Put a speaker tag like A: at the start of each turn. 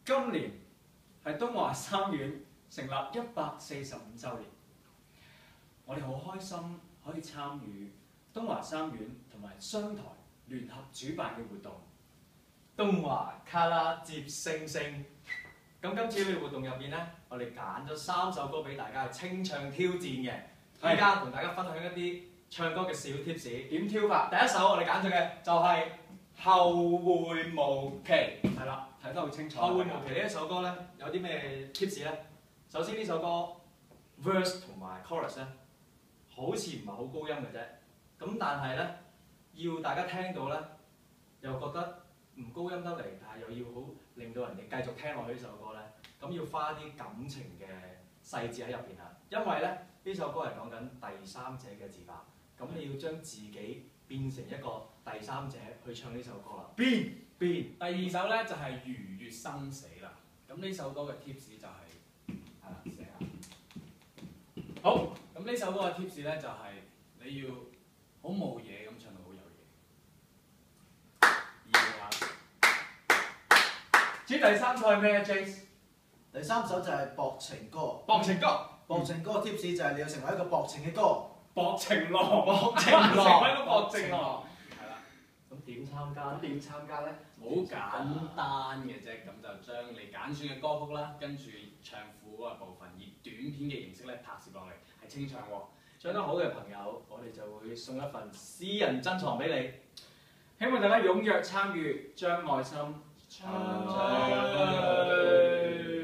A: 今年係東華三院成立145週年，我哋好開心可以參與東華三院同埋商台聯合主辦嘅活動。
B: 東華卡拉接星星。咁今次呢個活動入邊咧，我哋揀咗3首歌俾大家去清唱挑戰嘅。依家同大家分享一啲唱歌嘅小 tips。
A: 點挑法？
B: 第一首我哋揀咗嘅就係《後會無期》。
A: 係啦，睇得好清楚。
B: 後會無期呢一首歌咧，有啲咩 tips 咧？首先呢首歌 verse 同埋 chorus 咧，好似唔係好高音嘅啫。咁但係咧，要大家聽到咧，又覺得唔高音得嚟，但係又要好令到人哋繼續聽落去呢首歌咧，咁要花啲感情嘅細節喺入邊啊。因為咧呢首歌係講緊第三者嘅自白，咁你要將自己變成一個第三者去唱呢首歌啦。變。
C: 第二首咧就係、是《如月生死》啦。咁呢首歌嘅 tips 就係係啦，寫下。好，咁呢首歌嘅 tips 咧就係、你要好冇嘢咁唱到好有嘢。
A: 至於第三首係咩啊 ？Jace？
D: 第三首就係薄情歌。
B: 薄情歌。
D: 薄情歌嘅 tips 就係你要成為一個薄情嘅歌。
A: 薄情郎，
B: 薄情
A: 成
B: 郎。
A: 為一個薄情郎。
C: 係啦，
B: 咁點參加？
A: 點參加咧？
C: 好簡單嘅啫，咁就將你揀選嘅歌曲啦，跟住唱副嗰個部分，以短片嘅形式咧拍攝落嚟，係清唱喎。
B: 唱得好嘅朋友，我哋就會送一份私人珍藏俾你。
A: 希望大家踴躍參與，將愛心唱出去。